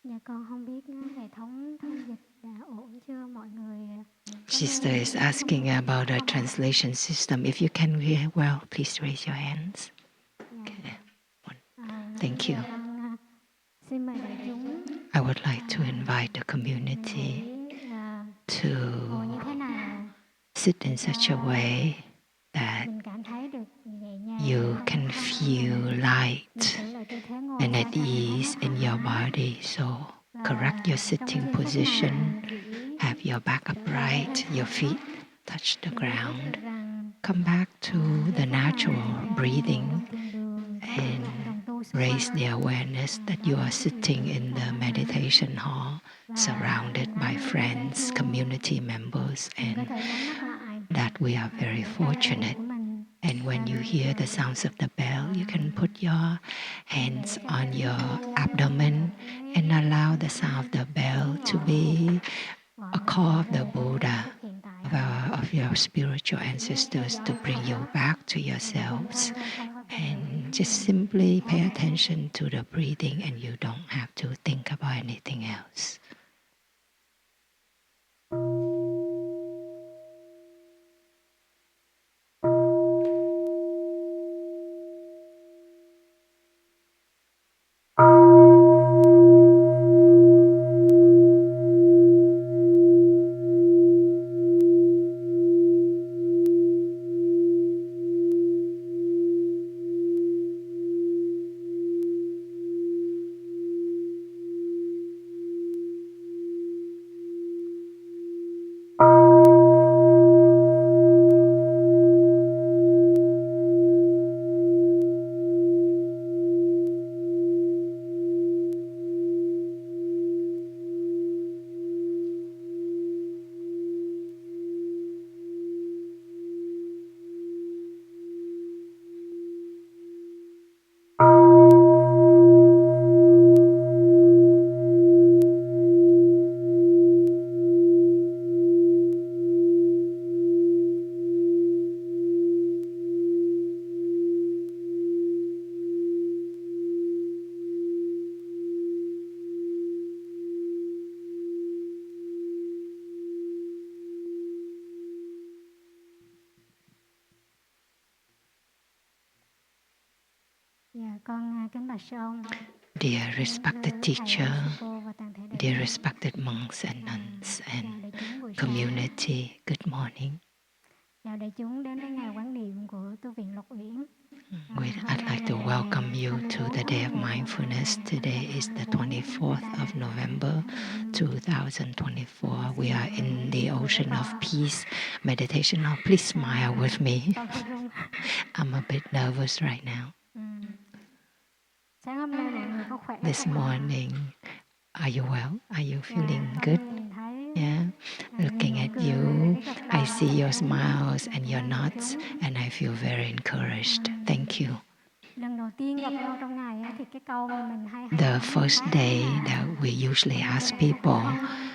Dạ con không biết hệ thống thông dịch đã ổn chưa mọi người có Sister nghe is được asking không? about the translation system. If you can hear well, please raise your hands. Dạ. Okay. Bây Thank giờ you. con xin mời đại chúng I would like to invite the mình community hãy to ngồi như thế nào sit để in cho such a way that mình cảm thấy được nhẹ you nhàng, can thông feel mình light giữ lại tư thế ngồi and at sao cho thoải ease in mái. your body. So correct your Trong sitting giây phút này position. mình chỉ Have your back trở về với upright, hơi your thở. feet touch the Mình ý thức ground. được rằng Come back to giây the phút này natural mình đang ngồi breathing trong thiền đường, có những and bạn đồng tu xung raise the quanh. awareness that Đó you là are cái điều sitting rất in là the may mắn. meditation hall Và surrounded mình by nắm lấy cái friends, chuông. community members, Mình có and thể nhắm mắt lại. that we are very Những tay chân fortunate. của mình And when you hear the sounds of the bell, you can put your hands để cho on cái your chuông abdomen cái and allow the sound of the bell to be gọi a mình call trở of the về với giây Buddha, phút hiện tại. of your spiritual ancestors to bring you back to yourselves. And just simply pay attention to the breathing, and you don't have to think about anything else. Dạ, con kính bạch sư ông. Dear respected teacher, dear Dear respected monks and nuns and community, good morning. Chào đại chúng đến với ngày quán niệm của tu viện Lộc Uyển. I'd like to welcome you to the day of mindfulness. Today is the 24th of November, 2024. We are in the ocean of peace meditation. Now, please smile with me. I'm a bit nervous right now. Sáng hôm nay mọi người có khỏe This không? morning, are you well? Are you feeling good? Yeah. Looking at you, I see your smiles and your nods, and I feel very encouraged. Thank you. Lần đầu tiên gặp nhau trong ngày thì cái câu mà mình hay The hỏi first day that we usually ask people,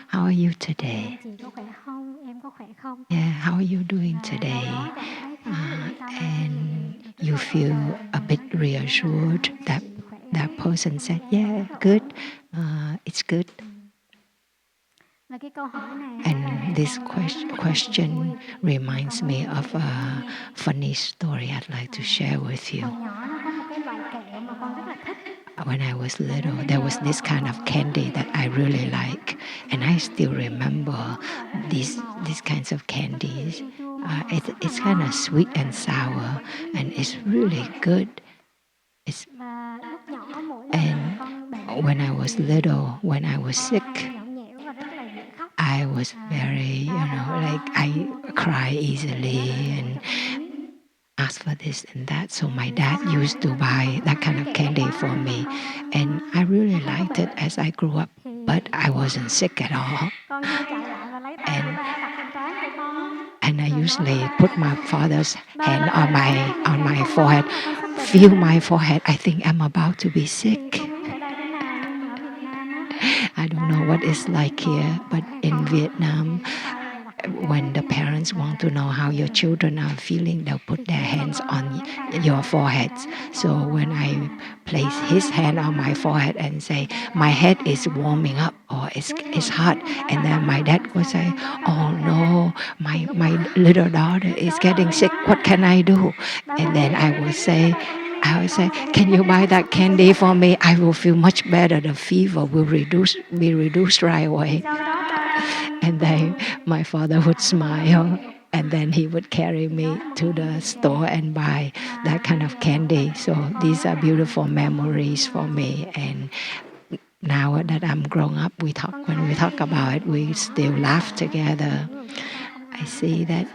how are you today? anh chị có khỏe không? Em có khỏe không? Yeah, how are you doing today? And you feel a bit reassured that that person said, yeah, good, it's good. And this question reminds me of a funny story I'd like to share with you. When I was little, there was this kind of candy that I really like, and I still remember these kinds of candies. It's kind of sweet and sour, and it's really good. And when I was little, when I was sick, I was very, I cry easily and ask for this and that. So my dad used to buy that kind of candy for me. And I really liked it as I grew up, but I wasn't sick at all. And I usually put my father's hand on my forehead, feel my forehead. I think I'm about to be sick. I don't know what it's like here, but in Vietnam, when the parents want to know how your children are feeling, they'll put their hands on your foreheads. So when I place his hand on my forehead and say, my head is warming up or it's hot, and then my dad would say, oh no, my little daughter is getting sick, what can I do? And then I would say, can you buy that candy for me? I will feel much better. The fever will be reduced right away. And then my father would smile, and then he would carry me to the store and buy that kind of candy. So these are beautiful memories for me. And now that I'm grown up, when we talk about it, we still laugh together. I see that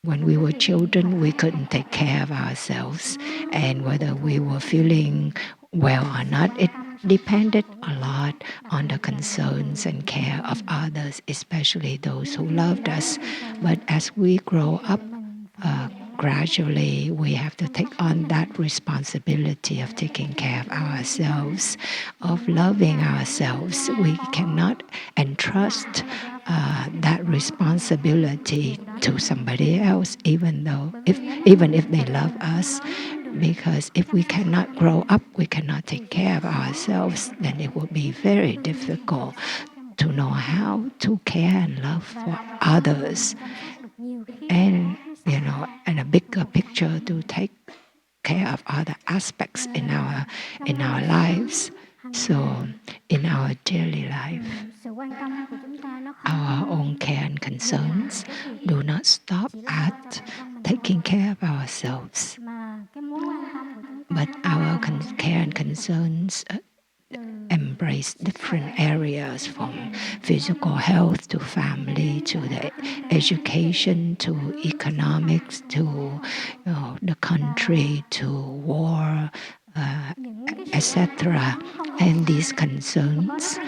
when we were children, we couldn't take care of ourselves, and whether we were feeling well or not, it depended a lot on the concerns and care of others, especially those who loved us. But as we grow up, gradually we have to take on that responsibility of taking care of ourselves, of loving ourselves. We cannot entrust that responsibility to somebody else, even if they love us. Because if we cannot grow up, we cannot take care of ourselves, then it will be very difficult to know how to care and love for others. And and a bigger picture to take care of other aspects in our lives. So in our daily life, our own care and concerns do not stop at taking care of ourselves, but our care and concerns embrace different areas, from physical health to family to the education to economics to the country to war, etc. And these concerns,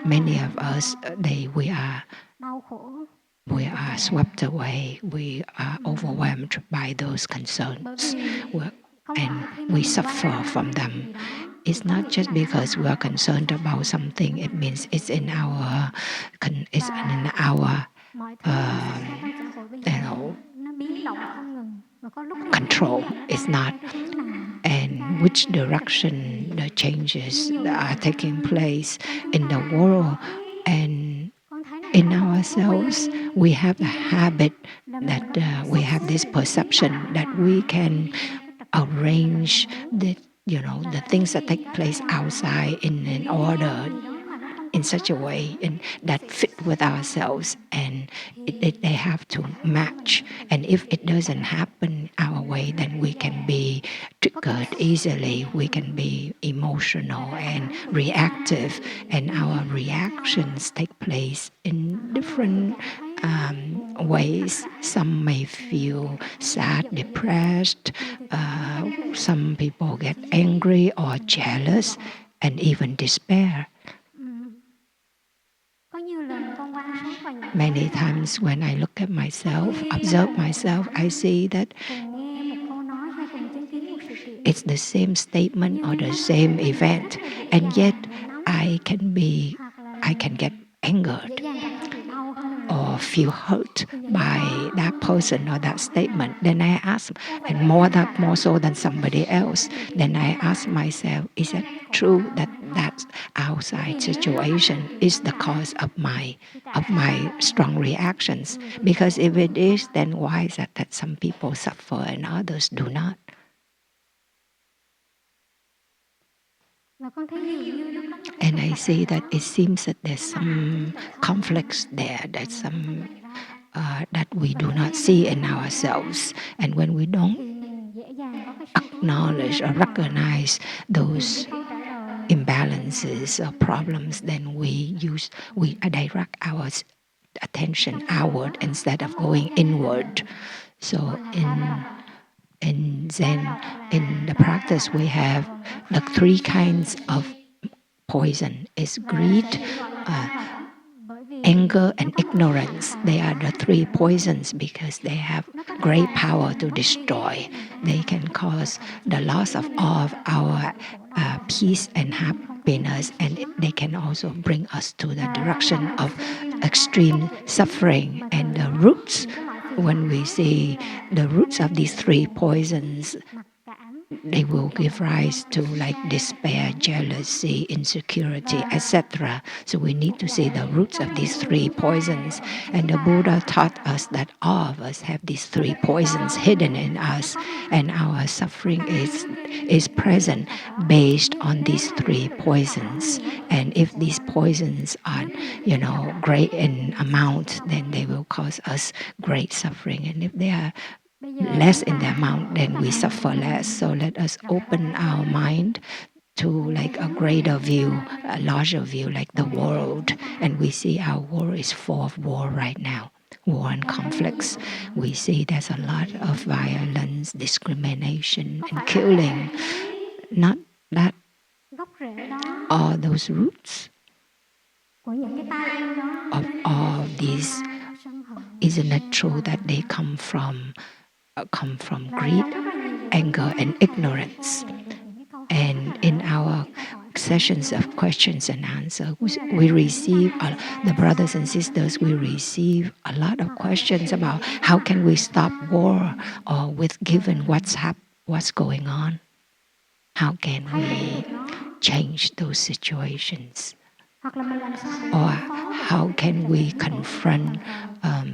many of us, we are swept away. We are overwhelmed by those concerns, and we suffer from them. It's not just because we are concerned about something. It means it's in our control. It's not. And which direction the changes that are taking place in the world and in ourselves, we have a habit that we have this perception that we can arrange the things that take place outside in an order, in such a way that fit with ourselves, and they have to match. And if it doesn't happen our way, then we can be triggered easily, we can be emotional and reactive, and our reactions take place in different ways. Some may feel sad, depressed, some people get angry or jealous, and even despair. Many times when I look at myself, observe myself, I see that it's the same statement or the same event, and yet I can get angered or feel hurt by that person or that statement. Then I ask, and more so than somebody else, then I ask myself, is it true that that outside situation is the cause of my strong reactions? Because if it is, then why is it that some people suffer and others do not? And I see that it seems that there's some conflicts there. There's some that we do not see in ourselves. And when we don't acknowledge or recognize those imbalances or problems, then we direct our attention outward instead of going inward. So in Zen, in the practice, we have the three kinds of poison: is greed, anger and ignorance. They are the three poisons because they have great power to destroy. They can cause the loss of all of our peace and happiness, and they can also bring us to the direction of extreme suffering. And the roots, when we see the roots of these three poisons, they will give rise to like despair, jealousy, insecurity, etc. So we need to see the roots of these three poisons. And the Buddha taught us that all of us have these three poisons hidden in us, and our suffering is present based on these three poisons. And if these poisons are, great in amount, then they will cause us great suffering. And if they are less in the amount, then we suffer less. So let us open our mind to like a greater view, a larger view, like the world. And we see our world is full of war right now, war and conflicts. We see there's a lot of violence, discrimination, and killing. Not that all those roots of all these, isn't it true that they come from greed, anger, and ignorance? And in our sessions of questions and answers, we receive, the brothers and sisters, we receive a lot of questions about how can we stop war, or with given what's going on, how can we change those situations, or how can we confront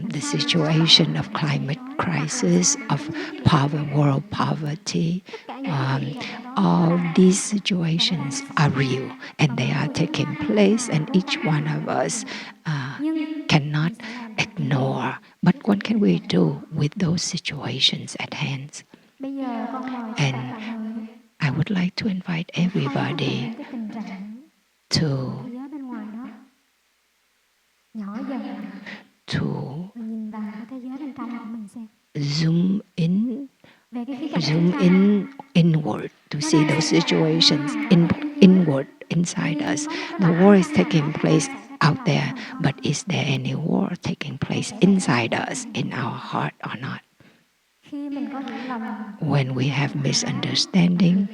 the situation of climate crisis, of world poverty. All these situations are real and they are taking place, and each one of us cannot ignore. But what can we do with those situations at hand? And I would like to invite everybody to zoom in inward to see those situations inward inside us. The war is taking place out there, but is there any war taking place inside us, in our heart or not? When we have misunderstanding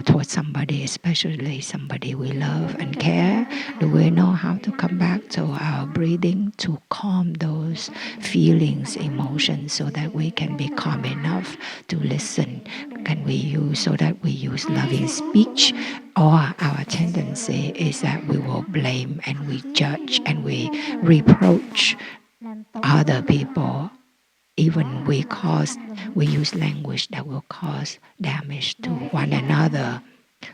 towards somebody, especially somebody we love and care, do we know how to come back to our breathing to calm those feelings, emotions, so that we can be calm enough to listen? Can we use so that we use loving speech? Or our tendency is that we will blame and we judge and we reproach other people. Even we use language that will cause damage to one another.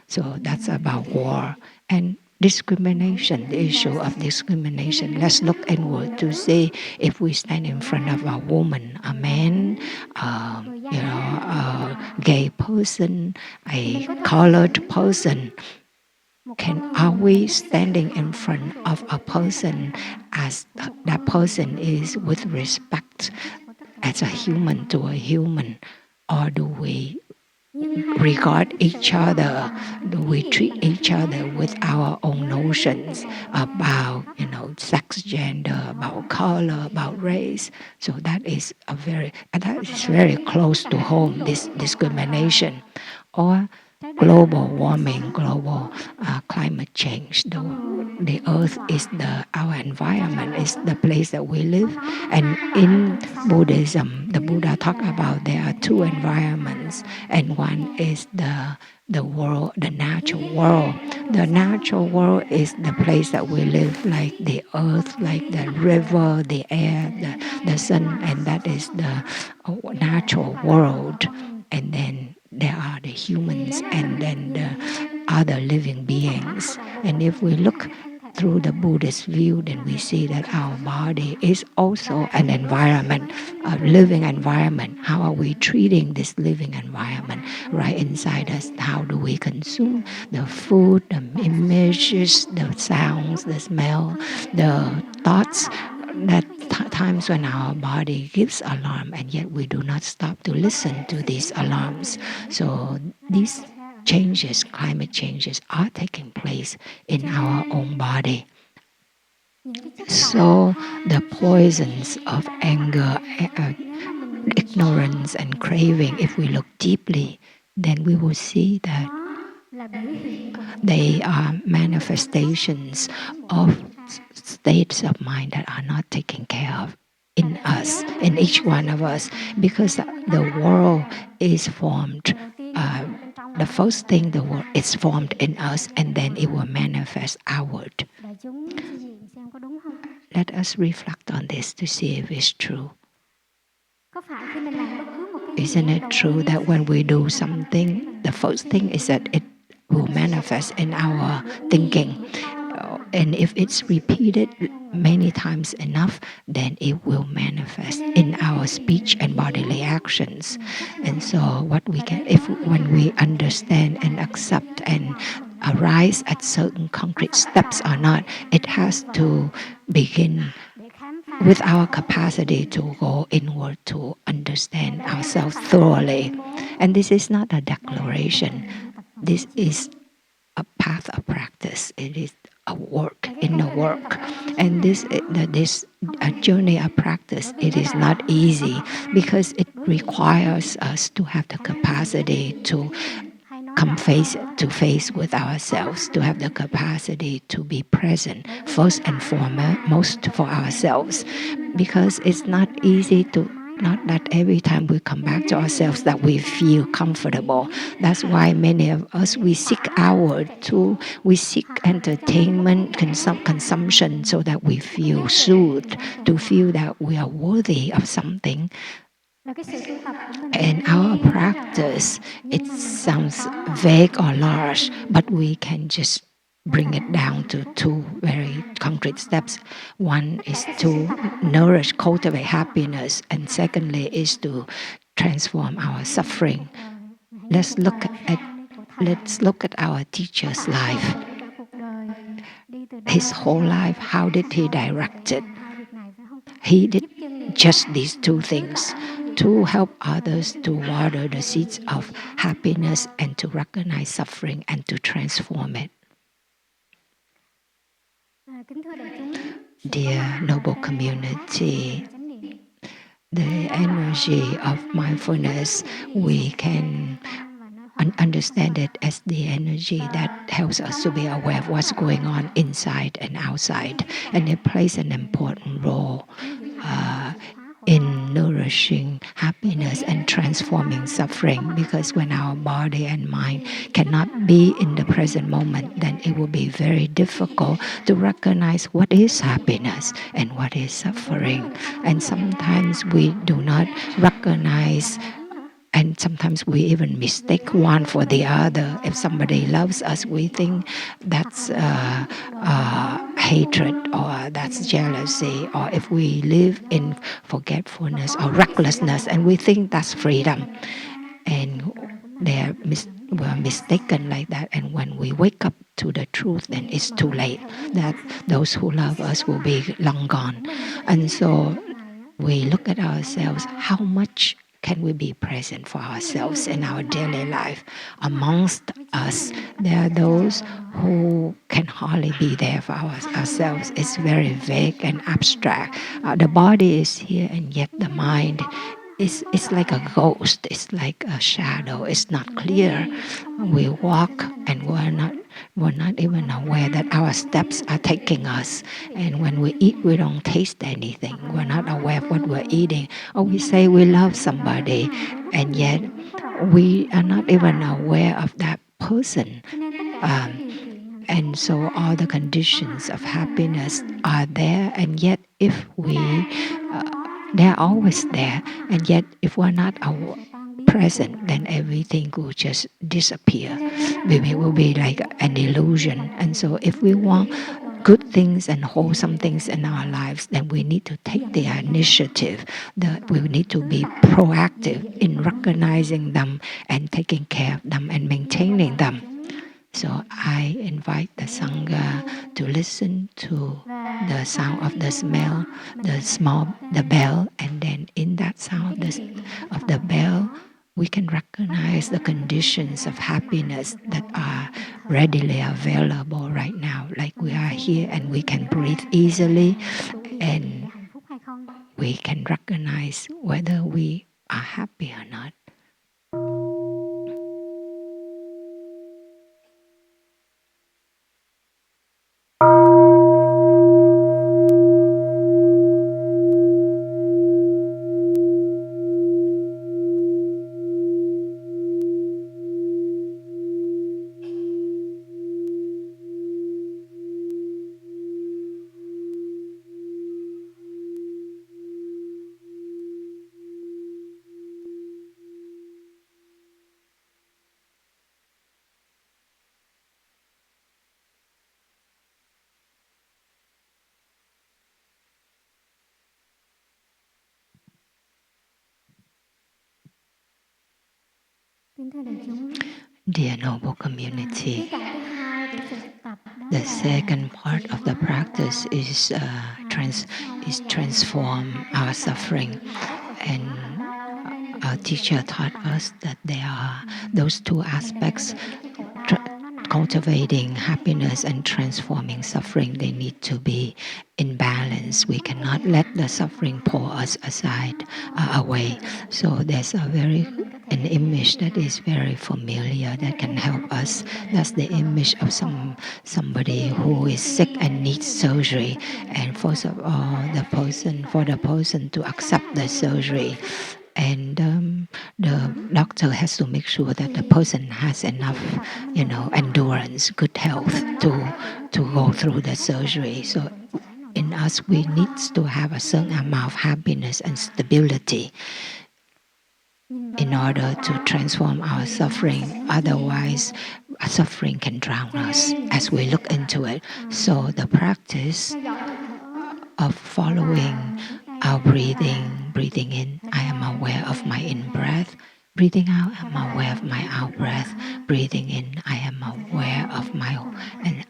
So that's about war. And discrimination, the issue of discrimination. Let's look inward to see if we stand in front of a woman, a man, a gay person, a colored person. Are we standing in front of a person as that person is with respect, as a human to a human, or do we regard each other, do we treat each other with our own notions about sex, gender, about color, about race? So that is very close to home, this discrimination. Or global warming, global climate change. The earth is our environment, is the place that we live. And in Buddhism, the Buddha talked about there are two environments, and one is the world, the natural world. The natural world is the place that we live, like the earth, like the river, the air, the sun, and that is the natural world. And then there are the humans and then the other living beings. And if we look through the Buddhist view, then we see that our body is also an environment, a living environment. How are we treating this living environment right inside us? How do we consume the food, the images, the sounds, the smell, the thoughts? That times when our body gives alarm, and yet we do not stop to listen to these alarms. So these changes, climate changes, are taking place in our own body. So the poisons of anger, ignorance, and craving, if we look deeply, then we will see that they are manifestations of states of mind that are not taken care of in us, in each one of us, because the world is formed. The first thing the world is formed in us, and then it will manifest outward. Let us reflect on this to see if it's true. Isn't it true that when we do something, the first thing is that it will manifest in our thinking? And if it's repeated many times enough, then it will manifest in our speech and bodily actions. And so what we can, if when we understand and accept and arise at certain concrete steps or not, it has to begin with our capacity to go inward to understand ourselves thoroughly. And this is not a declaration. This is a path of practice. It is a work in the work. And this a journey of practice, it is not easy because it requires us to have the capacity to come face to face with ourselves, to have the capacity to be present first and foremost for ourselves, because it's not easy to, not that every time we come back to ourselves that we feel comfortable. That's why many of us, we seek outward too. We seek entertainment, consumption, so that we feel soothed, to feel that we are worthy of something. And our practice, it sounds vague or large, but we can just bring it down to two very concrete steps. One is to nourish, cultivate happiness, and secondly is to transform our suffering. Let's look at our teacher's life. His whole life, how did he direct it? He did just these two things: to help others, to water the seeds of happiness, and to recognize suffering and to transform it. Dear noble community, the energy of mindfulness, we can understand it as the energy that helps us to be aware of what's going on inside and outside. And it plays an important role in nourishing happiness and transforming suffering, because when our body and mind cannot be in the present moment, then it will be very difficult to recognize what is happiness and what is suffering. And sometimes we do not recognize, and sometimes we even mistake one for the other. If somebody loves us, we think that's hatred, or that's jealousy, or if we live in forgetfulness or recklessness, and we think that's freedom. And we're mistaken like that. And when we wake up to the truth, then it's too late. That those who love us will be long gone. And so we look at ourselves, how much can we be present for ourselves in our daily life? Amongst us, there are those who can hardly be there for ourselves. It's very vague and abstract. The body is here, and yet the mind is like a ghost. It's like a shadow. It's not clear. We walk and we're not even aware that our steps are taking us. And when we eat, we don't taste anything. We're not aware of what we're eating. Or we say we love somebody, and yet we are not even aware of that person. And so all the conditions of happiness are there, and yet if we, they're always there, and yet if we're not present, then everything will just disappear. It will be like an illusion. And so if we want good things and wholesome things in our lives, then we need to take the initiative. We need to be proactive in recognizing them and taking care of them and maintaining them. So I invite the Sangha to listen to the sound of the smell, the bell, and then in that sound of the bell, we can recognize the conditions of happiness that are readily available right now, like we are here and we can breathe easily, and we can recognize whether we are happy or not. Kính thưa đại chúng, Dear noble community, khía cạnh thứ hai của sự thực tập đó the là second part chuyển of the hóa practice tâm. is transform our suffering. And our teacher taught us that there are those two aspects, cultivating happiness and transforming suffering. They need to be in balance. We cannot let the suffering pull us away. So there's an image that is very familiar that can help us. That's the image of somebody who is sick and needs surgery, and first of all, for the person to accept the surgery, and the doctor has to make sure that the person has enough, endurance, good health to go through the surgery. So in us, we need to have a certain amount of happiness and stability in order to transform our suffering. Otherwise, suffering can drown us as we look into it. So the practice of following our breathing in, I am aware of my in-breath. Breathing out, I'm aware of my out-breath. Breathing in, I am aware of my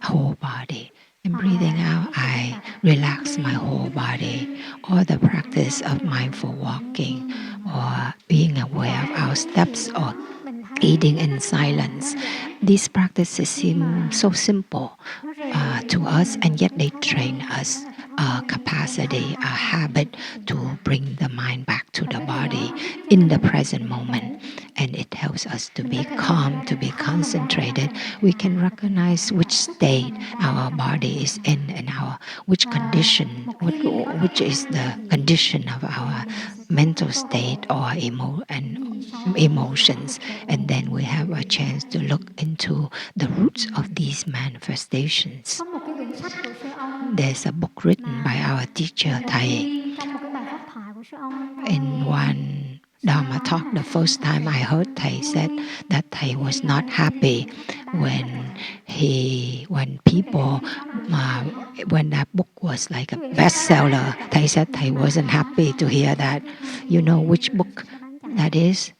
whole body. And breathing out, I relax my whole body. Or the practice of mindful walking, or being aware of our steps, or eating in silence. These practices seem so simple to us, and yet they train us capacity, a habit to bring the mind back to the body in the present moment. And it helps us to be calm, to be concentrated. We can recognize which state our body is in, and which condition, which is the condition of our mental state or emotions. And then we have a chance to look into the roots of these manifestations. There's a book written by our teacher Thầy. In one Dharma talk, the first time I heard Thầy said that Thầy was not happy when that book was like a bestseller. Thầy said Thầy wasn't happy to hear that. You know which book that is?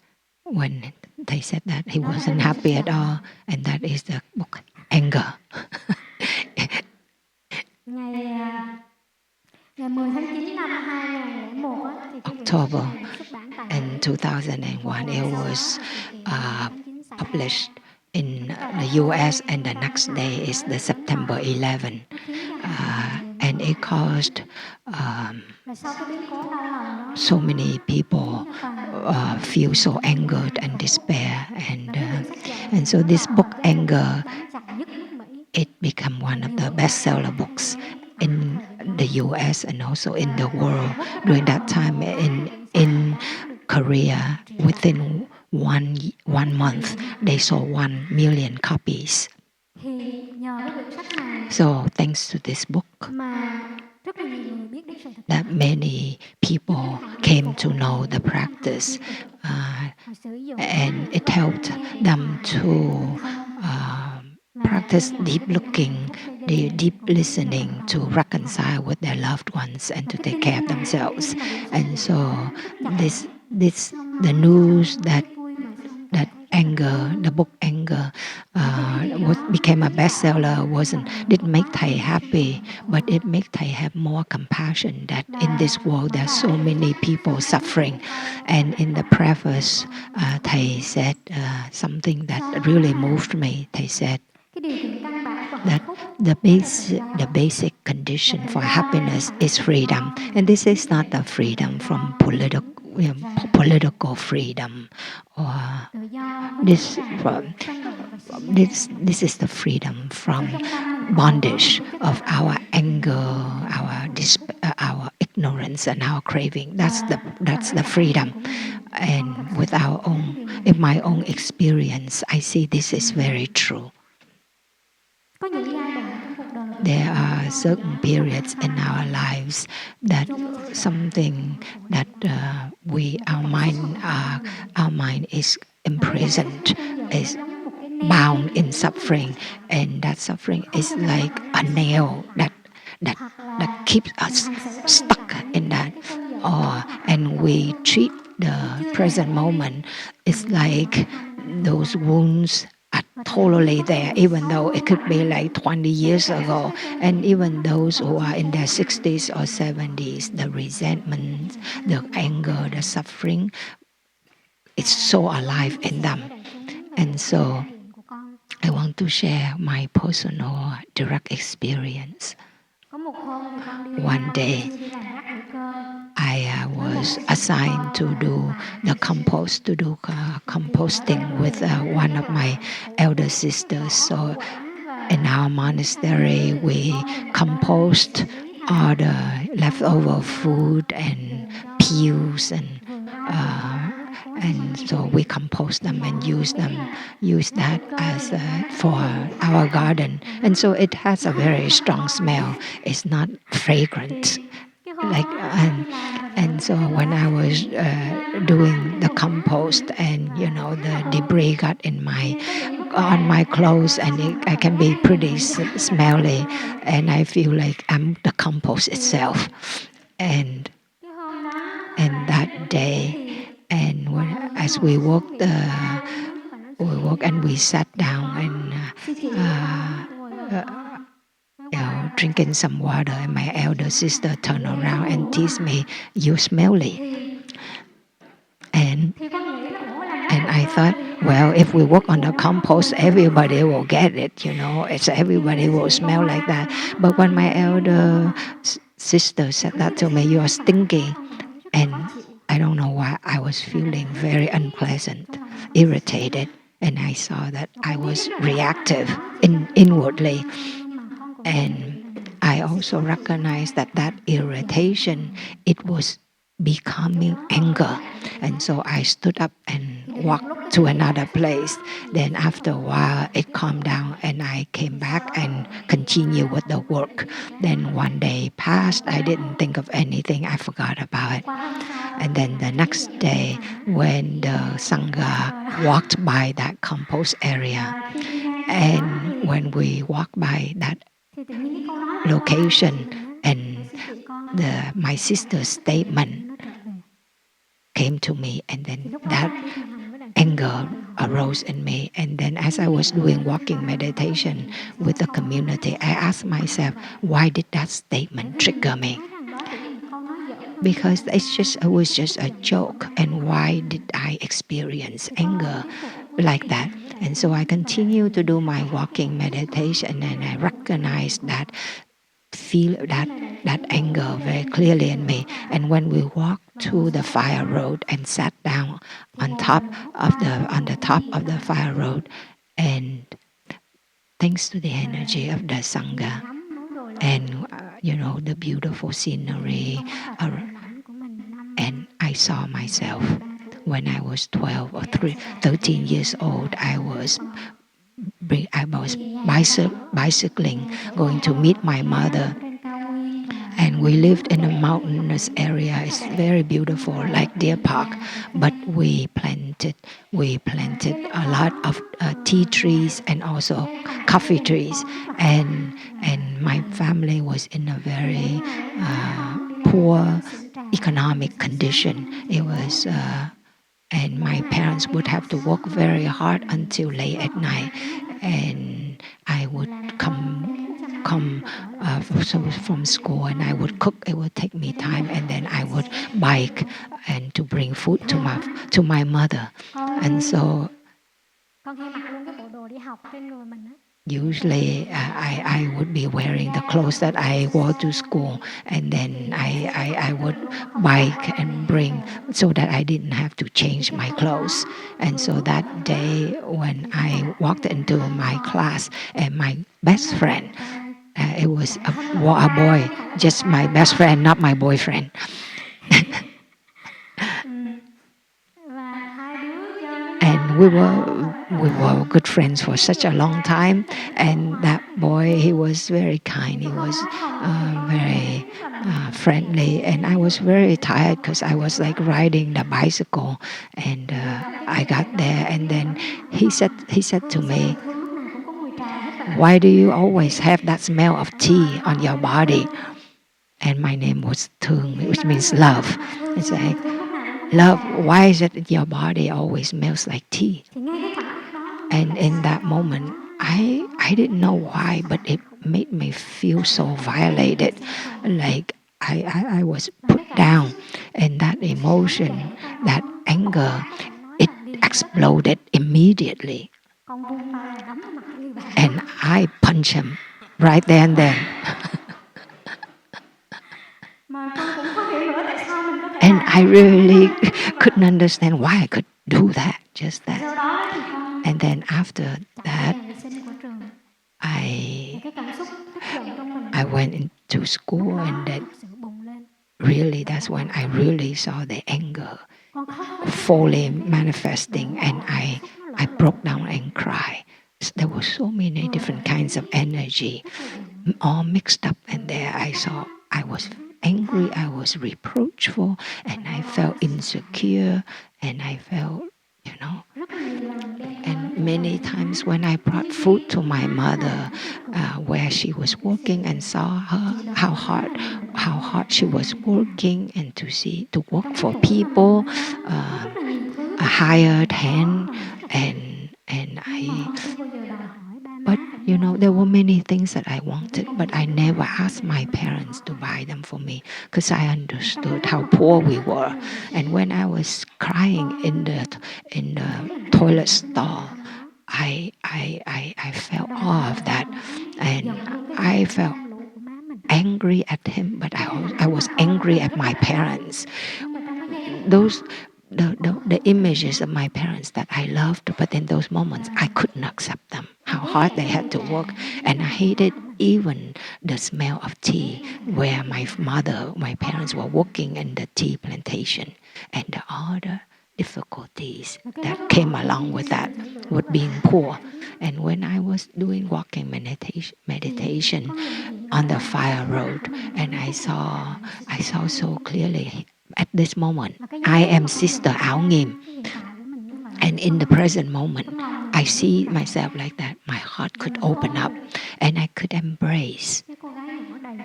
When Thầy said that he wasn't happy at all, and that is the book Anger. Ngày 10 tháng 9 năm 2001 thì cái quyển sách October này được xuất bản tại in 2001, it was published in the US, and the next day is the September 11. And it caused so many people feel so angered and despair. And so this book, Anger, it became one of the bestseller books in the US and also in the world. During that time in Korea, within one month, they sold 1 million copies. So thanks to this book, that many people came to know the practice, and it helped them to practice deep looking, deep listening, to reconcile with their loved ones and to take care of themselves. And so the news that Anger, the book Anger, what became a bestseller didn't make thầy happy, but it made thầy have more compassion that in this world there's so many people suffering. And in the preface, thầy said something that really moved me. Thầy said that the basic condition for happiness is freedom, and this is not a freedom from political freedom, or this is the freedom from bondage of our anger, our ignorance, and our craving. That's the freedom. And with in my own experience, I see this is very true. There are certain periods in our lives that something that our mind is imprisoned, is bound in suffering, and that suffering is like a nail that keeps us stuck in that. And we treat the present moment, it's like those wounds are totally there, even though it could be like 20 years ago. And even those who are in their 60s or 70s, the resentment, the anger, the suffering, it's so alive in them. And so I want to share my personal direct experience. One day, I was assigned to do composting with one of my elder sisters. So in our monastery, we compost all the leftover food and peels, and so we compost them and use that as for our garden. And so it has a very strong smell. It's not fragrant, and so when I was doing the compost, and the debris got on my clothes, and I can be pretty smelly, and I feel like I'm the compost itself. And that day, and as we walked and we sat down and drinking some water, and my elder sister turned around and teased me, "You smelly." And I thought, well, if we work on the compost, everybody will get it, everybody will smell like that. But when my elder sister said that to me, "You're stinky," and I don't know why, I was feeling very unpleasant, irritated, and I saw that I was reactive inwardly. And I also recognized that irritation, it was becoming anger. And so I stood up and walked to another place. Then after a while, it calmed down, and I came back and continued with the work. Then one day passed, I didn't think of anything, I forgot about it. And then the next day, when the Sangha walked by that compost area, and when we walked by that location, and my sister's statement came to me, and then that anger arose in me. And then as I was doing walking meditation with the community, I asked myself, why did that statement trigger me? Because it was just a joke, and why did I experience anger like that? And so I continued to do my walking meditation, and I recognized that anger very clearly in me. And when we walked to the fire road and sat down on the top of the fire road, and thanks to the energy of the Sangha and the beautiful scenery, and I saw myself when I was 12 or 13 years old. I was bicycling, going to meet my mother. And we lived in a mountainous area. It's very beautiful, like Deer Park. But we planted a lot of tea trees and also coffee trees. And my family was in a very poor economic condition. It was and my parents would have to work very hard until late at night. And then I would come from school, and I would cook. It would take me time, and then I would bike and to bring food to my mother. And so con hay mặc luôn cái bộ đồ đi học trên người mình á. usually I would be wearing the clothes that I wore to school, and then I would bike and bring so that I didn't have to change my clothes. And so that day when I walked into my class, and my best friend, it was a boy, just my best friend, not my boyfriend. And we were good friends for such a long time. And that boy, he was very kind. He was very friendly. And I was very tired because I was like riding the bicycle. And I got there, and then he said to me, "Why do you always have that smell of tea on your body?" And my name was Thương, which means love. It's like, "Love, why is it your body always smells like tea?" And in that moment, I didn't know why, but it made me feel so violated. Like I was put down, and that emotion, that anger, it exploded immediately. And I punched him right there and then. And I really couldn't understand why I could do that, just that. And then after that, I went into school, and that really, that's when I really saw the anger fully manifesting, and I broke down and cried. There were so many different kinds of energy all mixed up, and there I saw I was angry, I was reproachful, and I felt insecure, and I felt, and many times when I brought food to my mother, where she was working, and saw her how hard she was working, and to work for people, a hired hand, and I. But there were many things that I wanted, but I never asked my parents to buy them for me because I understood how poor we were. And when I was crying in the toilet stall, I felt all of that, and I felt angry at him, but I was angry at my parents. Those the images of my parents that I loved, but in those moments I couldn't accept them, how hard they had to work. And I hated even the smell of tea, where my parents were working in the tea plantation, and the other difficulties that came along with that, with being poor. And when I was doing walking meditation on the fire road, and I saw so clearly at this moment, I am Sister Nghiem. And in the present moment, I see myself like that. My heart could open up, and I could embrace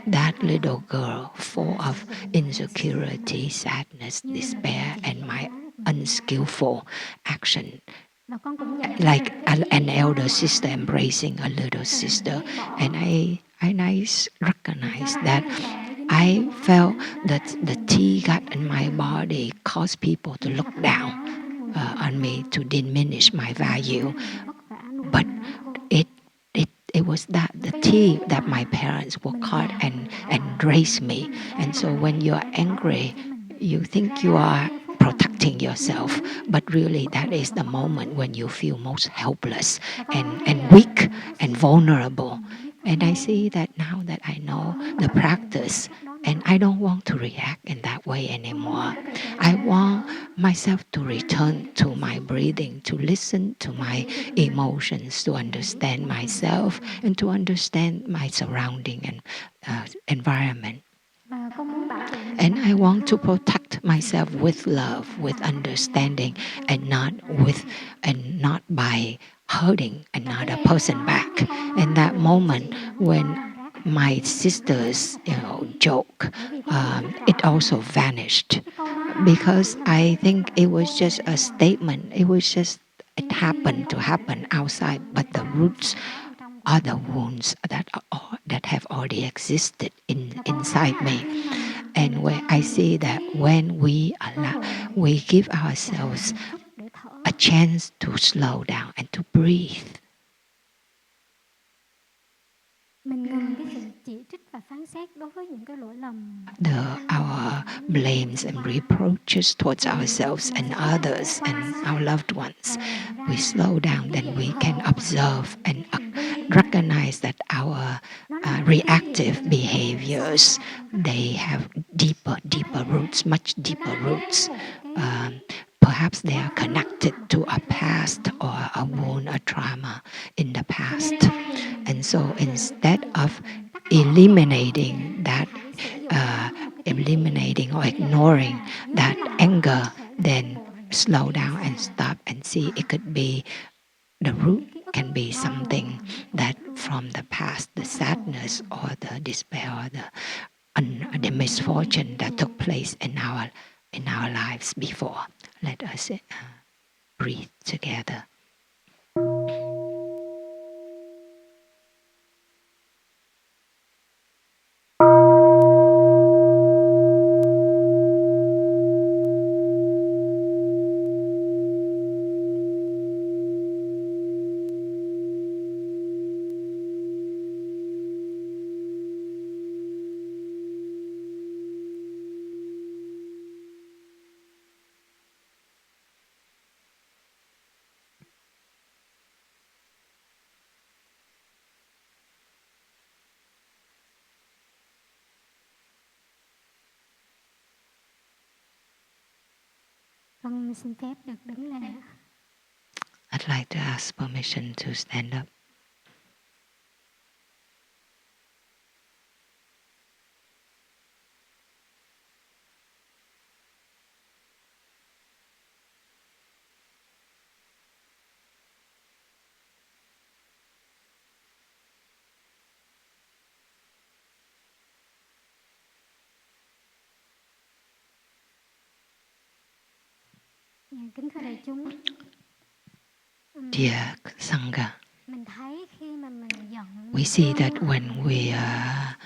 that little girl full of insecurity, sadness, despair, and my unskillful action. Like an elder sister embracing a little sister. And I recognized that I felt that the tea got in my body caused people to look down on me, to diminish my value. But it was that the tea that my parents worked hard and raised me. And so when you're angry, you think you are protecting yourself, but really that is the moment when you feel most helpless and weak and vulnerable. And I see that now that I know the practice, and I don't want to react in that way anymore. I want myself to return to my breathing, to listen to my emotions, to understand myself, and to understand my surrounding and environment. And I want to protect myself with love, with understanding, and not by hurting another person back. In that moment, when my sister's joke, it also vanished, because I think it was just a statement. It happened to happen outside, but the roots other wounds that have already existed inside me. And where I see that when we give ourselves a chance to slow down and to breathe, mình ngừng cái sự chỉ trích và phán xét đối với những cái lỗi lầm our blames and reproaches towards ourselves and others and our loved ones. We slow down, then we can observe and recognize that our reactive behaviors, they have deeper roots, much deeper roots. Perhaps they are connected to a past or a wound, a trauma in the past. And so instead of eliminating that, eliminating or ignoring that anger, then slow down and stop and see it could be the root can be something that from the past, the sadness or the despair or the misfortune that took place in our lives before. Let us breathe together. Con xin phép được đứng lên. I'd like to ask permission to stand up. Kính thưa đại chúng. Dear Sangha, mình thấy khi mà mình giận, we see that when we are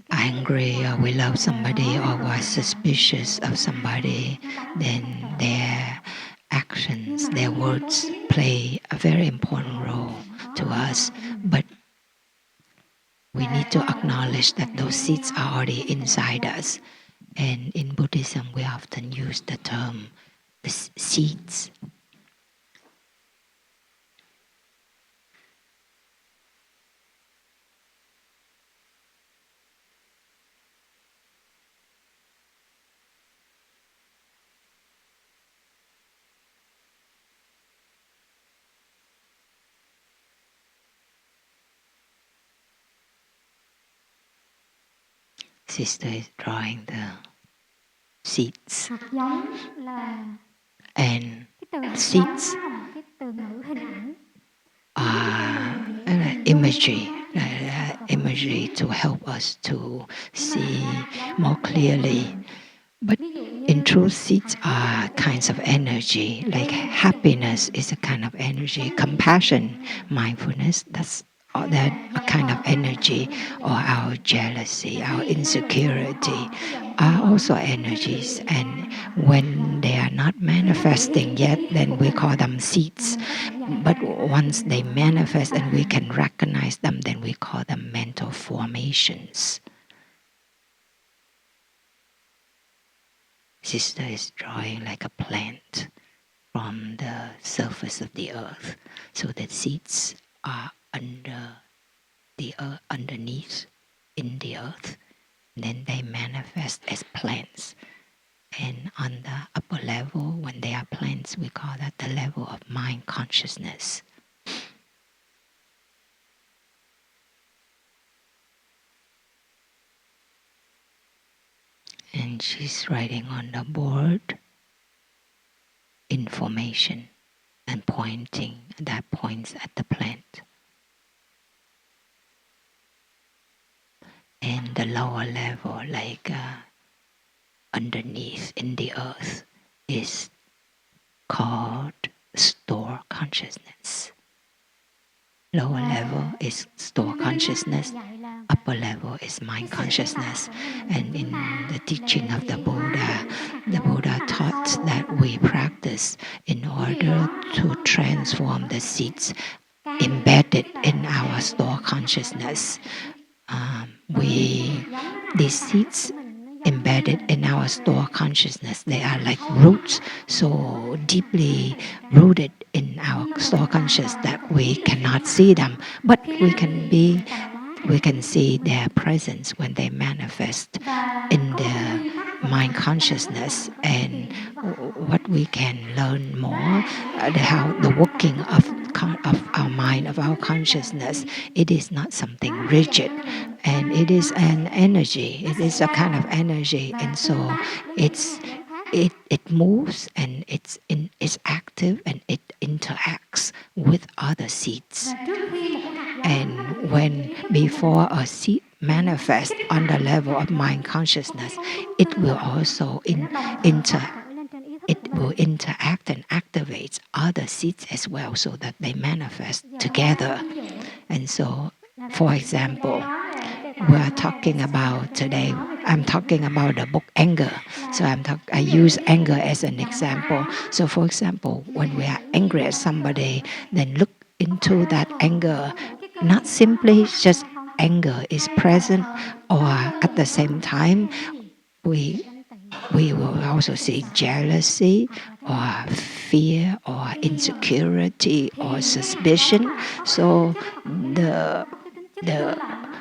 angry or we love somebody or we're suspicious of somebody, then their actions, their words play a very important role to us. But we need to acknowledge that those seeds are already inside us. And in Buddhism, we often use the term the seeds. Sister is drawing the seeds. Hạt giống là And cái từ hạt seeds giống là một cái từ ngữ hình ảnh. Imagery to help us to see more clearly. But in truth, seeds are kinds of energy. Like happiness is a kind of energy. Compassion, mindfulness, that's that a kind of energy. Or our jealousy, our insecurity are also energies. And when they are not manifesting yet, then we call them seeds. But once they manifest and we can recognize them, then we call them mental formations. Sister is drawing like a plant from the surface of the earth. So the seeds are under the earth, underneath in the earth. Then they manifest as plants. And on the upper level, when they are plants, we call that the level of mind consciousness. And she's writing on the board information and pointing, that points at the plant. And the lower level, like underneath in the earth, is called store consciousness. Lower level is store consciousness, upper level is mind consciousness. And in the teaching of the Buddha taught that we practice in order to transform the seeds embedded in our store consciousness. These seeds embedded in our store consciousness, they are like roots, so deeply rooted in our store consciousness that we cannot see them, but we can see their presence when they manifest in the mind consciousness. And what we can learn more, how the working of our mind, of our consciousness, it is not something rigid, and it is an energy. It is a kind of energy, and so it moves, and it's active, and it interacts with other seeds. And when before a seed manifests on the level of mind consciousness, it will also it will interact and activate other seeds as well, so that they manifest together. And so, for example, we are talking about today, I'm talking about the book Anger. So I use anger as an example. So for example, when we are angry at somebody, then look into that anger, not simply just anger is present, or at the same time we we will also see jealousy or fear or insecurity or suspicion. So the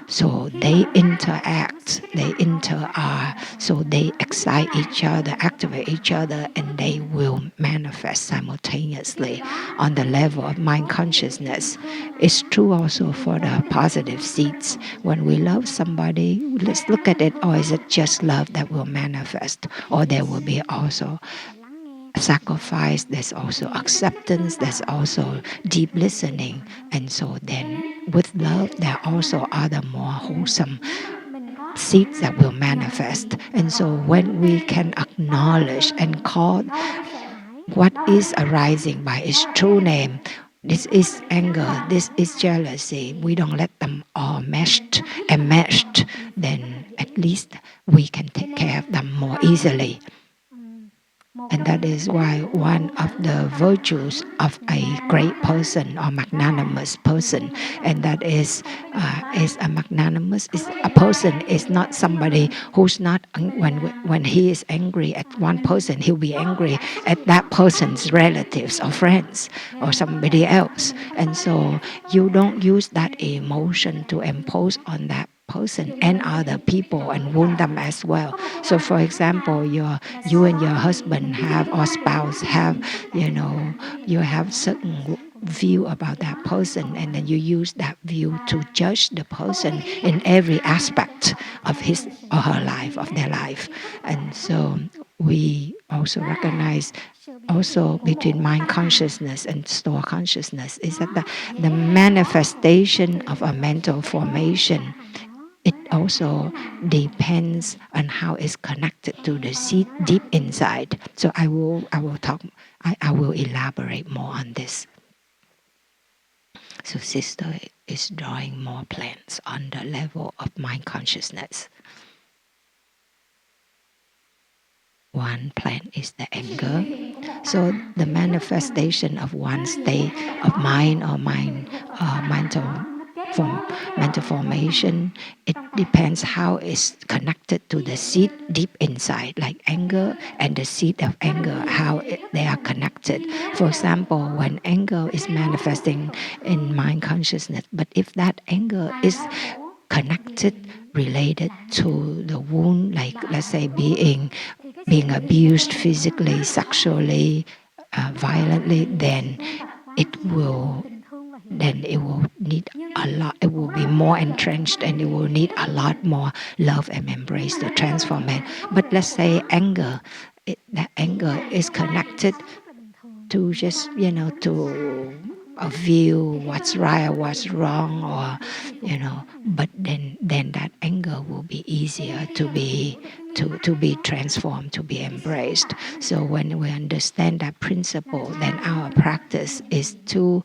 so they interact, they interact, so they excite each other, activate each other, and they will manifest simultaneously on the level of mind consciousness. It's true also for the positive seeds. When we love somebody, let's look at it, or is it just love that will manifest, or there will be also sacrifice, there's also acceptance, there's also deep listening. And so then with love, there are also other more wholesome seeds that will manifest. And so when we can acknowledge and call what is arising by its true name, this is anger, this is jealousy, we don't let them all meshed and meshed, then at least we can take care of them more easily. And that is why one of the virtues of a great person or magnanimous person, and that is a magnanimous, is a person is not somebody who's not, when he is angry at one person, he'll be angry at that person's relatives or friends or somebody else. And so you don't use that emotion to impose on that person and other people and wound them as well. So for example, you and your husband have, or spouse have, you have certain view about that person, and then you use that view to judge the person in every aspect of his or her life, of their life. And so we also recognize, also between mind consciousness and store consciousness, is that the manifestation of a mental formation, it also depends on how it's connected to the seed deep inside. So I will elaborate more on this. So sister is drawing more plants on the level of mind consciousness. One plant is the anger. So the manifestation of one state of mind or mental formation, it depends how it's connected to the seed deep inside, like anger and the seed of anger, they are connected. For example, when anger is manifesting in mind consciousness, but if that anger is connected, related to the wound, like let's say being abused physically, sexually, violently, then it will need a lot, it will be more entrenched, and it will need a lot more love and embrace to transform it. But let's say anger, that anger is connected to just, to a view what's right or what's wrong, or but then that anger will be easier to be transformed, to be embraced. So when we understand that principle, then our practice is to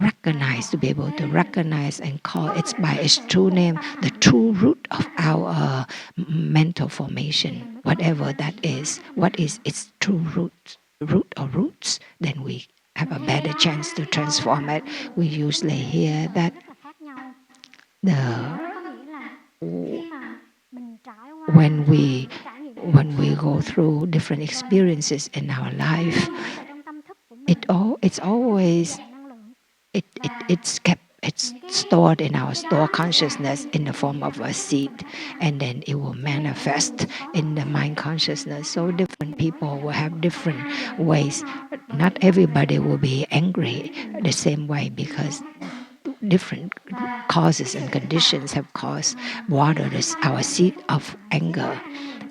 recognize, to be able to recognize and call it by its true name, the true root of our mental formation, whatever that is. What is its true root or roots? Then we have a better chance to transform it. We usually hear that the when we go through different experiences in our life, it's always it's stored in our store consciousness in the form of a seed, and then it will manifest in the mind consciousness. So different people will have different ways. Not everybody will be angry the same way, because different causes and conditions have caused our seed of anger.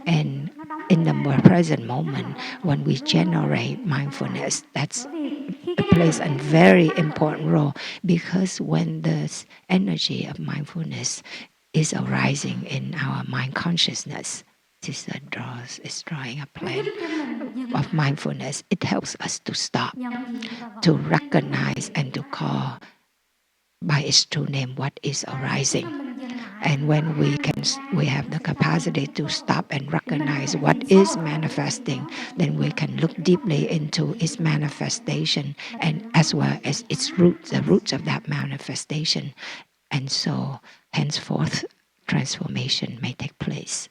And in the more present moment, when we generate mindfulness, that's plays a very important role, because when the energy of mindfulness is arising in our mind consciousness, Sister is drawing a plane of mindfulness. It helps us to stop, to recognize and to call by its true name what is arising. And when we have the capacity to stop and recognize what is manifesting, then we can look deeply into its manifestation, and as well as its roots, the roots of that manifestation. And so henceforth transformation may take place.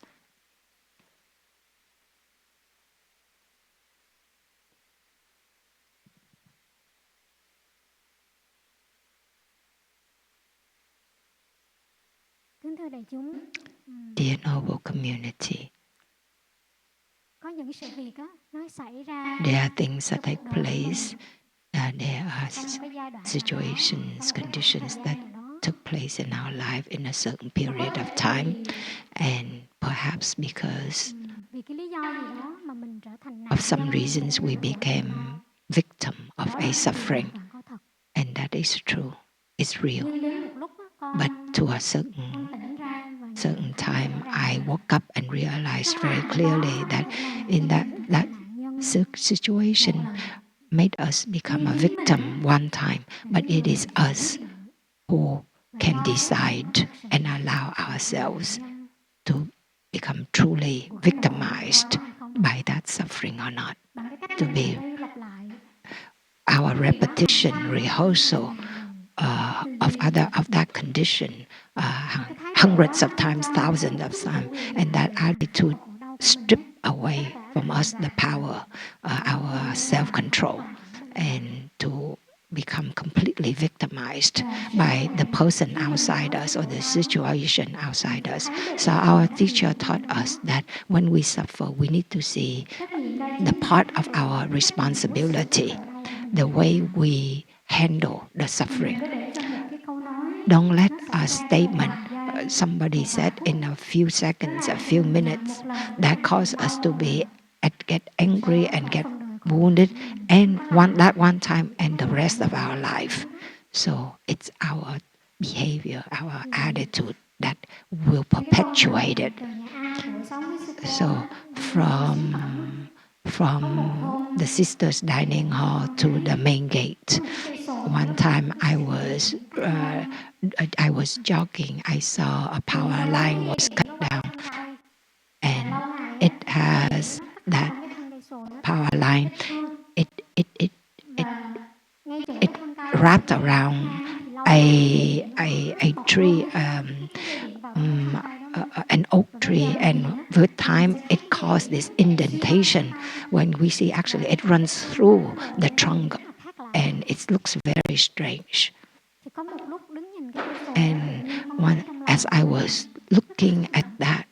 Dear noble community, there are things that take place. There are situations, conditions that took place in our life in a certain period of time, and perhaps because of some reasons we became victim of a suffering, and that is true. It's real. But to a certain time, I woke up and realized very clearly that in that situation made us become a victim one time, but it is us who can decide and allow ourselves to become truly victimized by that suffering or not. To be our repetition, rehearsal of that condition, hundreds of times, thousands of times, and that attitude strip away from us the power, our self-control, and to become completely victimized by the person outside us or the situation outside us. So our teacher taught us that when we suffer, we need to see the part of our responsibility, the way we handle the suffering. Don't let a statement somebody said in a few seconds, a few minutes, that cause us to get angry and get wounded, and that one time and the rest of our life. So it's our behavior, our attitude that will perpetuate it. So from the sisters' dining hall to the main gate, one time I was jogging. I saw a power line was cut down, and it has that power line. It it it it, it wrapped around a tree, an oak tree, and with time it caused this indentation. When we see, actually it runs through the trunk, and it looks very strange. And as I was looking at that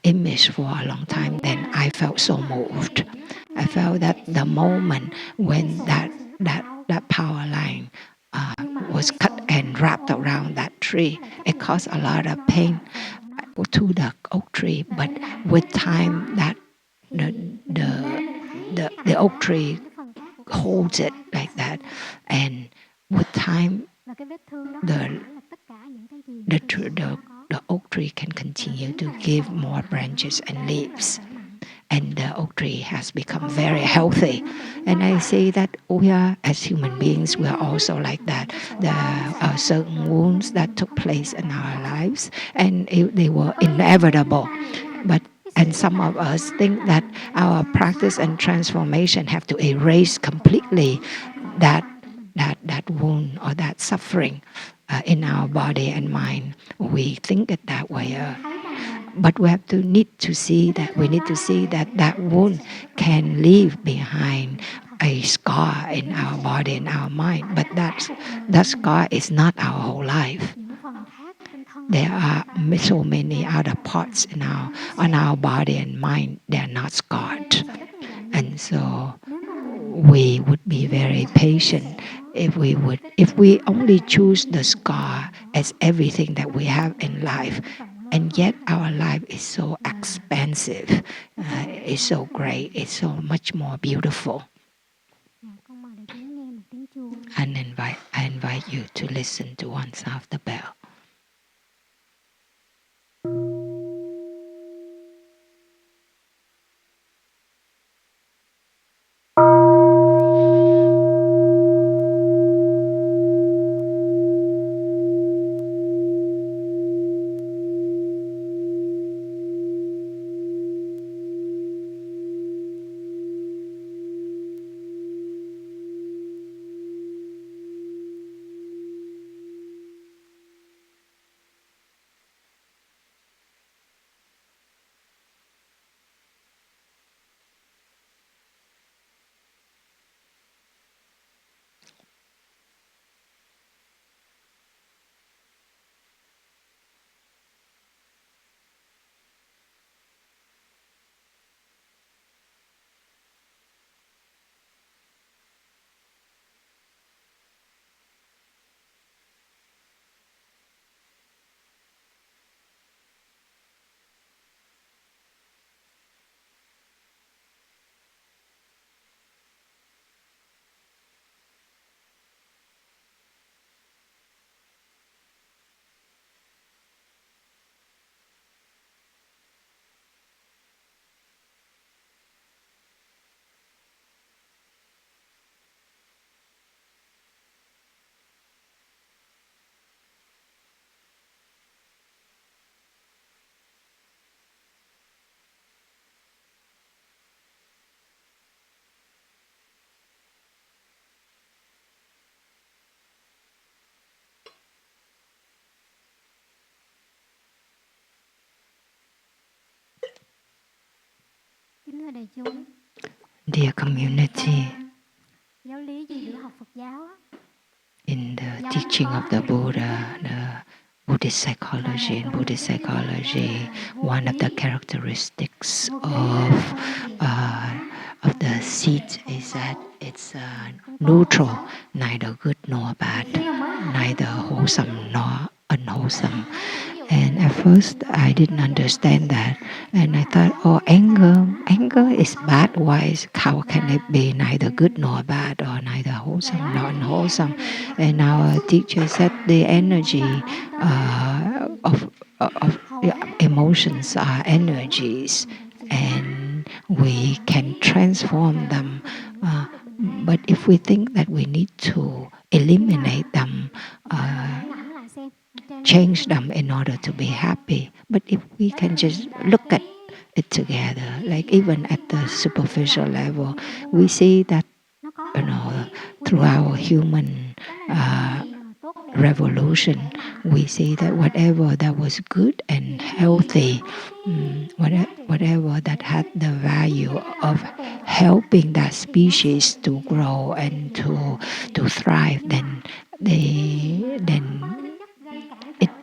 image for a long time, then I felt so moved. I felt that the moment when that power line was cut and wrapped around that tree, it caused a lot of pain to the oak tree. But with time, that the oak tree holds it like that, and with time, the oak tree can continue to give more branches and leaves. and the oak tree has become very healthy. And I say that we are, as human beings, we are also like that. There are certain wounds that took place in our lives, and they were inevitable. But and some of us think that our practice and transformation have to erase completely that that wound or that suffering in our body and mind. We think it that way. But we have to need to see that that wound can leave behind a scar in our body and our mind. But that scar is not our whole life. There are so many other parts on our body and mind. They are not scarred, and so we would be very patient if we only choose the scar as everything that we have in life. And yet our life is so expansive, it's so great, it's so much more beautiful. And I invite you to listen to one sound of the bell. Dear community, in the teaching of the Buddha, the Buddhist psychology, one of the characteristics of the seed is that it's neutral, neither good nor bad, neither wholesome nor unwholesome. And at first, I didn't understand that, and I thought, "Oh, anger is bad. How can it be neither good nor bad, or neither wholesome nor unwholesome?" And our teacher said the energy of emotions are energies, and we can transform them. But if we think that we need to eliminate them, change them in order to be happy. But if we can just look at it together, like even at the superficial level, we see that, through our human revolution, we see that whatever that was good and healthy, whatever that had the value of helping that species to grow and to thrive, then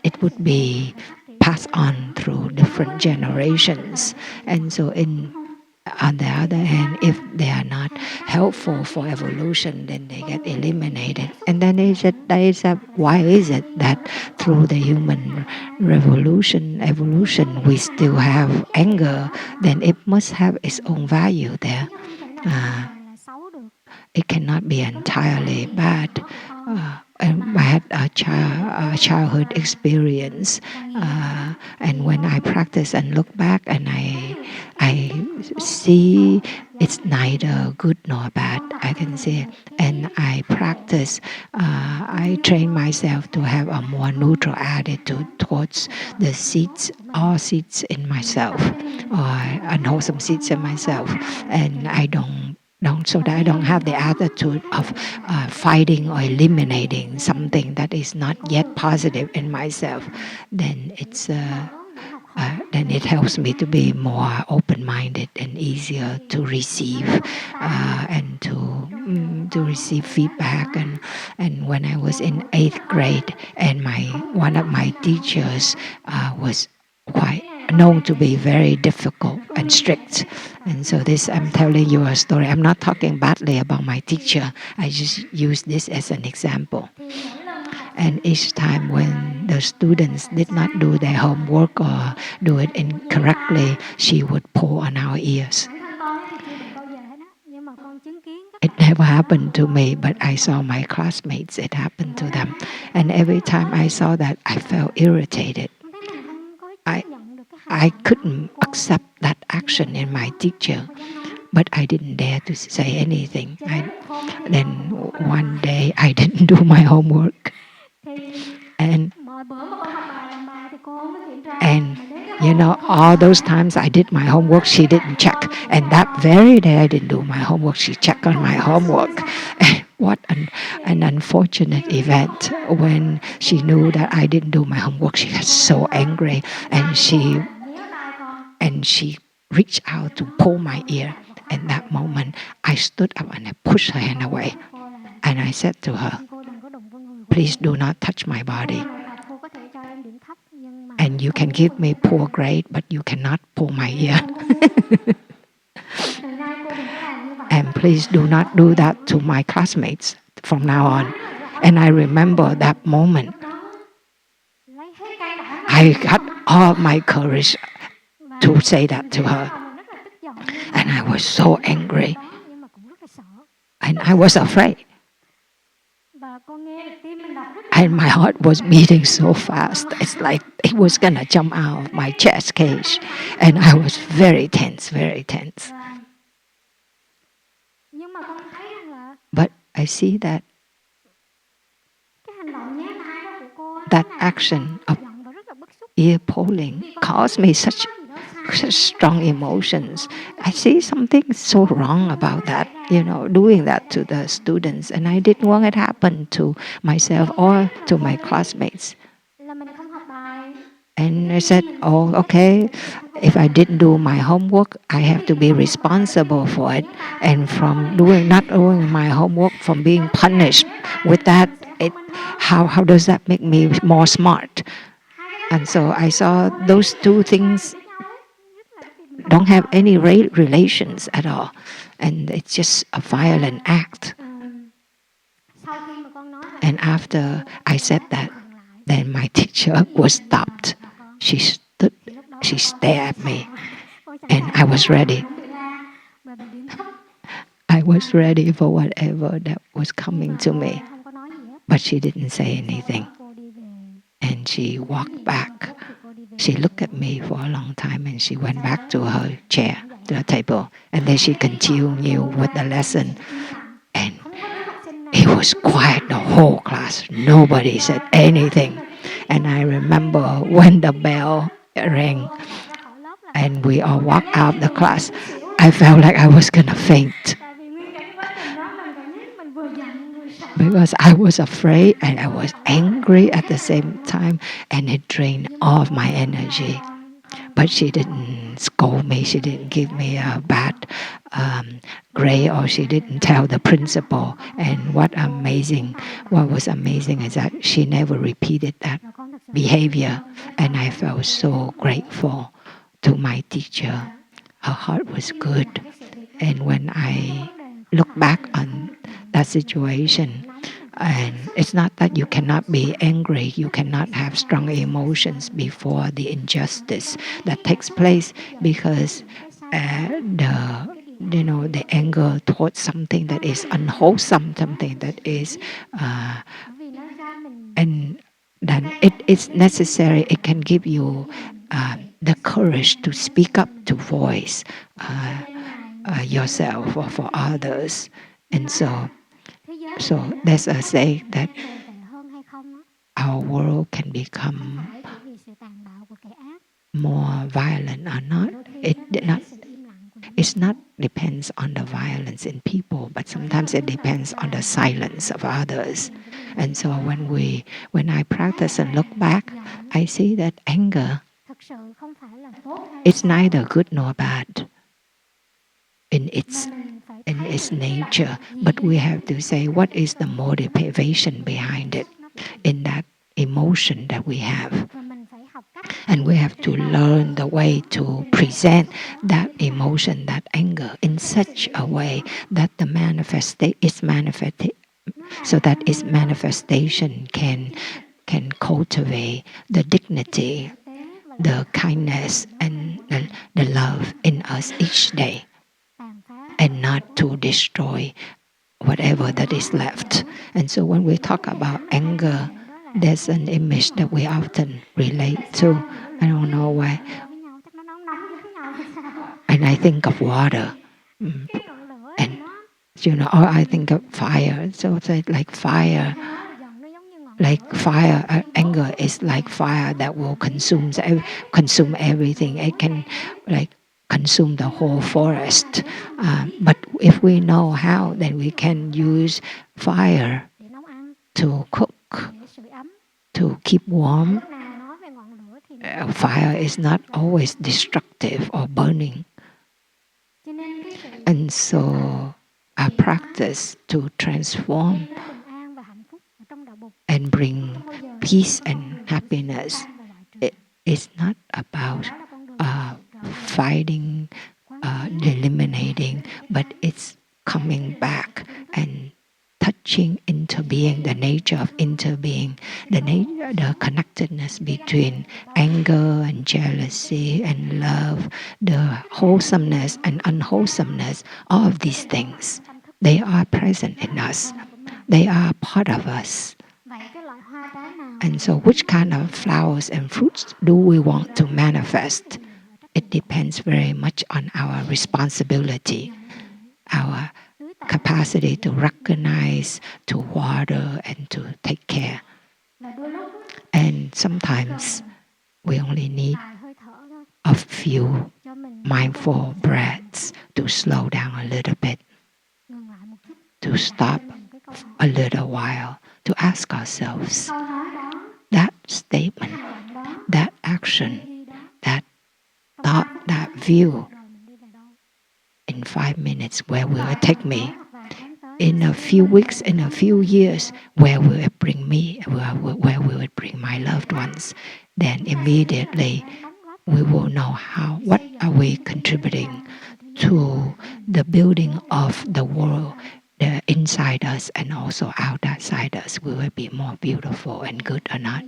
it would be passed on through different generations. And so on the other hand, if they are not helpful for evolution, then they get eliminated. And then why is it that through the human evolution, we still have anger? Then it must have its own value there. It cannot be entirely bad. I had a childhood experience, and when I practice and look back, and I see it's neither good nor bad. I can say, and I practice. I train myself to have a more neutral attitude towards the seeds, all seeds in myself, or unwholesome seeds in myself, and I don't so that I don't have the attitude of fighting or eliminating something that is not yet positive in myself. Then then it helps me to be more open-minded and easier to receive and to receive feedback. And when I was in 8th grade, and one of my teachers was quite known to be very difficult and strict. And so this, I'm telling you a story. I'm not talking badly about my teacher. I just use this as an example. And each time when the students did not do their homework or do it incorrectly, she would pull on our ears. It never happened to me, but I saw my classmates, it happened to them. And every time I saw that, I felt irritated. I couldn't accept that action in my teacher, but I didn't dare to say anything. Then one day I didn't do my homework. And you know, all those times I did my homework, she didn't check. And that very day I didn't do my homework, she checked on my homework. What an unfortunate event. When she knew that I didn't do my homework, she got so angry, and she reached out to pull my ear. In that moment, I stood up and I pushed her hand away. And I said to her, please do not touch my body. And you can give me poor grade, but you cannot pull my ear. And please do not do that to my classmates from now on. And I remember that moment. I got all my courage to say that to her. And I was so angry. And I was afraid. And my heart was beating so fast. It's like it was going to jump out of my chest cage. And I was very tense, very tense. But I see that action of ear pulling caused me such strong emotions. I see something so wrong about that, doing that to the students. And I didn't want it happen to myself or to my classmates. And I said, oh, okay, if I didn't do my homework, I have to be responsible for it. And from not doing my homework, from being punished with that, how does that make me more smart? And so I saw those two things don't have any relations at all. And it's just a violent act. And after I said that, then my teacher was stopped. She stared at me, and I was ready. I was ready for whatever that was coming to me. But she didn't say anything. And she walked back. She looked at me for a long time, and she went back to her chair, to the table. And then she continued with the lesson. And it was quiet, the whole class. Nobody said anything. And I remember when the bell rang and we all walked out of the class, I felt like I was going to faint. Because I was afraid and I was angry at the same time, and it drained all of my energy. But she didn't scold me. She didn't give me a bad grade, or she didn't tell the principal. And what was amazing is that she never repeated that behavior. And I felt so grateful to my teacher. Her heart was good. And when I look back on that situation, and it's not that you cannot be angry, you cannot have strong emotions before the injustice that takes place, because the anger towards something that is unwholesome, something that is then it is necessary. It can give you the courage to speak up, to voice yourself or for others. And so there's a saying that our world can become more violent or not. It's not depends on the violence in people, but sometimes it depends on the silence of others. And so when I practice and look back, I see that anger is neither good nor bad in its nature, but we have to say what is the motivation behind it in that emotion that we have. And we have to learn the way to present that emotion, that anger, in such a way that so that its manifestation can cultivate the dignity, the kindness, and the love in us each day, and not to destroy whatever that is left. And so when we talk about anger, there's an image that we often relate to. I don't know why. And I think of water. And or I think of fire. So it's like fire. Anger is like fire that will consume everything. It can consume the whole forest. But if we know how, then we can use fire to cook, to keep warm. Fire is not always destructive or burning. And so our practice to transform and bring peace and happiness, it is not about fighting, eliminating, but it's coming back and touching interbeing, the nature of interbeing, the connectedness between anger and jealousy and love, the wholesomeness and unwholesomeness, all of these things, they are present in us. They are part of us. And so which kind of flowers and fruits do we want to manifest? It depends very much on our responsibility, our capacity to recognize, to water, and to take care. And sometimes we only need a few mindful breaths to slow down a little bit, to stop a little while, to ask ourselves that statement, that action, that thought, that view, in 5 minutes, where will it take me? In a few weeks, in a few years, where will it bring me? Where will it bring my loved ones? Then immediately we will know what are we contributing to the building of the world, the inside us and also outside us. Will it be more beautiful and good or not?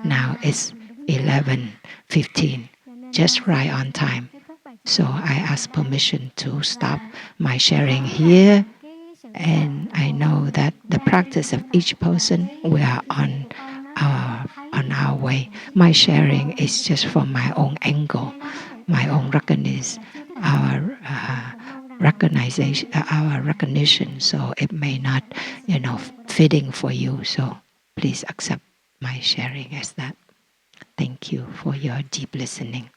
Now it's 11:15, just right on time. So I ask permission to stop my sharing here. And I know that the practice of each person, we are on our way. My sharing is just from my own angle, my own our recognition. So it may not, fitting for you. So please accept my sharing as that. Thank you for your deep listening.